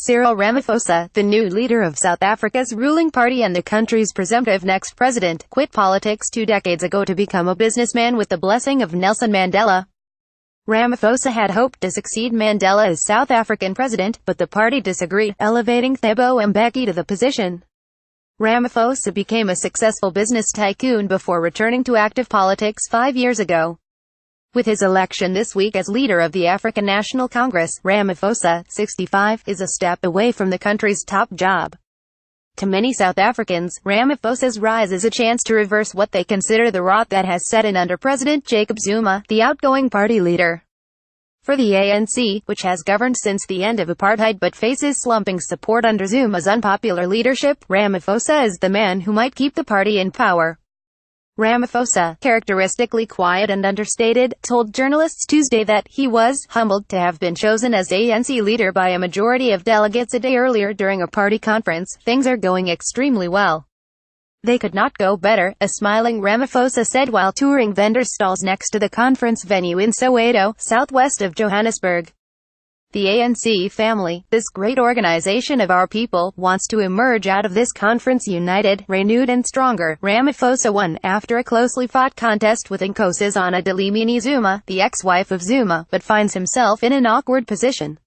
Cyril Ramaphosa, the new leader of South Africa's ruling party and the country's presumptive next president, quit politics 2 decades ago to become a businessman with the blessing of Nelson Mandela. Ramaphosa had hoped to succeed Mandela as South African president, but the party disagreed, elevating Thabo Mbeki to the position. Ramaphosa became a successful business tycoon before returning to active politics 5 years ago. With his election this week as leader of the African National Congress, Ramaphosa, 65, is a step away from the country's top job. To many South Africans, Ramaphosa's rise is a chance to reverse what they consider the rot that has set in under President Jacob Zuma, the outgoing party leader. For the ANC, which has governed since the end of apartheid but faces slumping support under Zuma's unpopular leadership, Ramaphosa is the man who might keep the party in power. Ramaphosa, characteristically quiet and understated, told journalists Tuesday that he was humbled to have been chosen as ANC leader by a majority of delegates a day earlier during a party conference. "Things are going extremely well. They could not go better," a smiling Ramaphosa said while touring vendor stalls next to the conference venue in Soweto, southwest of Johannesburg. "The ANC family, this great organization of our people, wants to emerge out of this conference united, renewed and stronger." Ramaphosa won after a closely fought contest with Nkosazana Dlamini Zuma, the ex-wife of Zuma, but finds himself in an awkward position.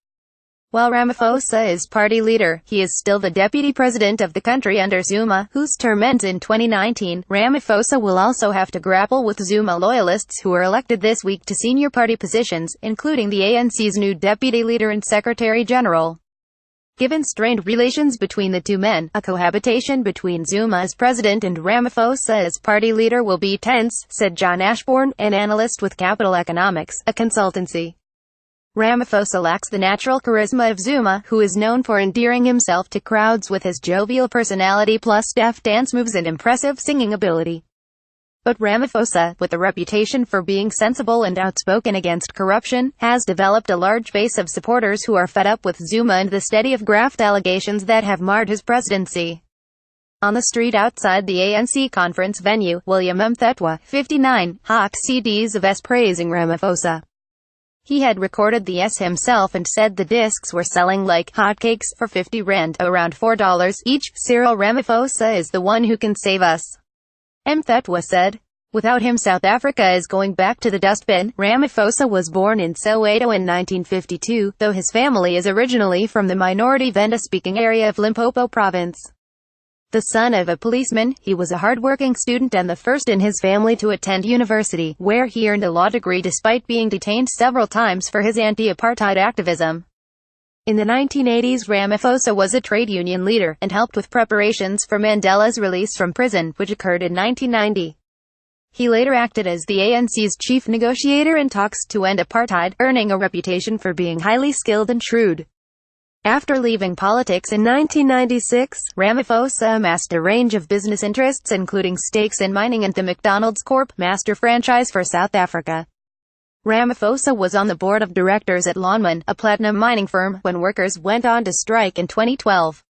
While Ramaphosa is party leader, he is still the deputy president of the country under Zuma, whose term ends in 2019. Ramaphosa will also have to grapple with Zuma loyalists who were elected this week to senior party positions, including the ANC's new deputy leader and secretary-general. Given strained relations between the two men, a cohabitation between Zuma as president and Ramaphosa as party leader will be tense, said John Ashbourne, an analyst with Capital Economics, a consultancy. Ramaphosa lacks the natural charisma of Zuma, who is known for endearing himself to crowds with his jovial personality plus deft dance moves and impressive singing ability. But Ramaphosa, with a reputation for being sensible and outspoken against corruption, has developed a large base of supporters who are fed up with Zuma and the steady of graft allegations that have marred his presidency. On the street outside the ANC conference venue, William Mthethwa, 59, hawked CDs of S praising Ramaphosa. He had recorded the S himself and said the discs were selling like hotcakes for 50 rand, around $4 each. "Cyril Ramaphosa is the one who can save us," Mthethwa said. "Without him South Africa is going back to the dustbin." Ramaphosa was born in Soweto in 1952, though his family is originally from the minority Venda-speaking area of Limpopo province. The son of a policeman, he was a hard-working student and the first in his family to attend university, where he earned a law degree despite being detained several times for his anti-apartheid activism. In the 1980s, Ramaphosa was a trade union leader, and helped with preparations for Mandela's release from prison, which occurred in 1990. He later acted as the ANC's chief negotiator in talks to end apartheid, earning a reputation for being highly skilled and shrewd. After leaving politics in 1996, Ramaphosa amassed a range of business interests including stakes in mining and the McDonald's Corp. Master franchise for South Africa. Ramaphosa was on the board of directors at Lonmin, a platinum mining firm, when workers went on to strike in 2012.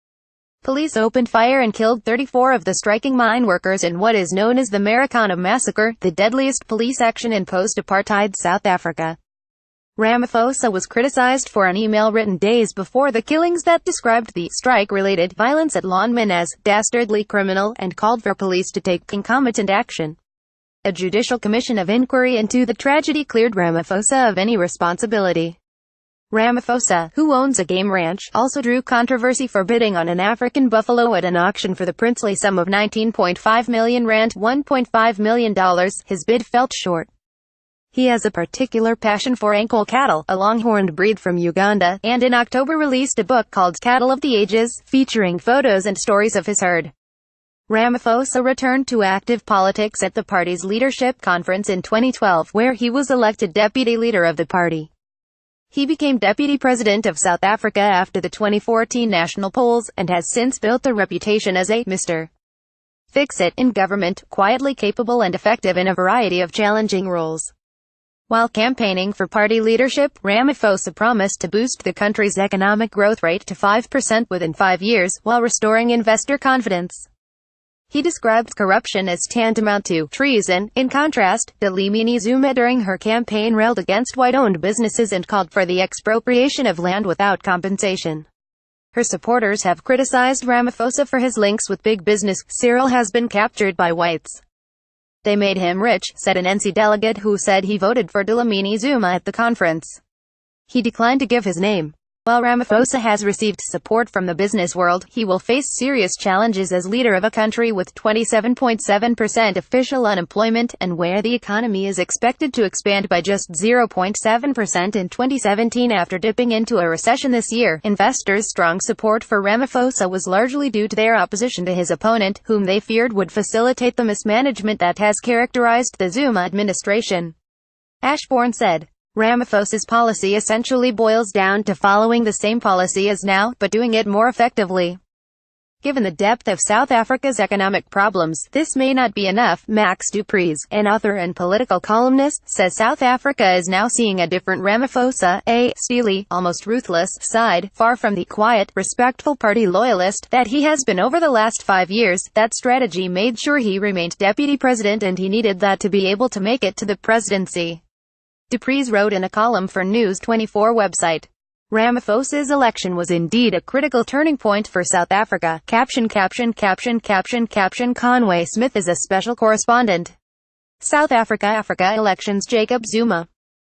Police opened fire and killed 34 of the striking mine workers in what is known as the Marikana Massacre, the deadliest police action in post-apartheid South Africa. Ramaphosa was criticized for an email written days before the killings that described the strike-related violence at Lonmin as dastardly criminal and called for police to take concomitant action. A judicial commission of inquiry into the tragedy cleared Ramaphosa of any responsibility. Ramaphosa, who owns a game ranch, also drew controversy for bidding on an African buffalo at an auction for the princely sum of 19.5 million rand, $1.5 million. His bid fell short. He has a particular passion for ankle cattle, a longhorned breed from Uganda, and in October released a book called Cattle of the Ages, featuring photos and stories of his herd. Ramaphosa returned to active politics at the party's leadership conference in 2012, where he was elected deputy leader of the party. He became deputy president of South Africa after the 2014 national polls, and has since built a reputation as a Mr. Fix-It in government, quietly capable and effective in a variety of challenging roles. While campaigning for party leadership, Ramaphosa promised to boost the country's economic growth rate to 5% within 5 years, while restoring investor confidence. He described corruption as tantamount to treason. In contrast, Dlamini Zuma during her campaign railed against white-owned businesses and called for the expropriation of land without compensation. Her supporters have criticized Ramaphosa for his links with big business. Cyril has been captured by whites. They made him rich, said an NC delegate who said he voted for Dlamini Zuma at the conference. He declined to give his name. While Ramaphosa has received support from the business world, he will face serious challenges as leader of a country with 27.7% official unemployment, and where the economy is expected to expand by just 0.7% in 2017 after dipping into a recession this year. Investors' strong support for Ramaphosa was largely due to their opposition to his opponent, whom they feared would facilitate the mismanagement that has characterized the Zuma administration. Ashbourne said, Ramaphosa's policy essentially boils down to following the same policy as now, but doing it more effectively. Given the depth of South Africa's economic problems, this may not be enough. Max du Preez, an author and political columnist, says South Africa is now seeing a different Ramaphosa, a steely, almost ruthless side, far from the quiet, respectful party loyalist that he has been over the last 5 years. That strategy made sure he remained deputy president, and he needed that to be able to make it to the presidency. Du Preez wrote in a column for News 24 website, Ramaphosa's election was indeed a critical turning point for South Africa. Caption Conway Smith is a special correspondent. South Africa elections. Jacob Zuma.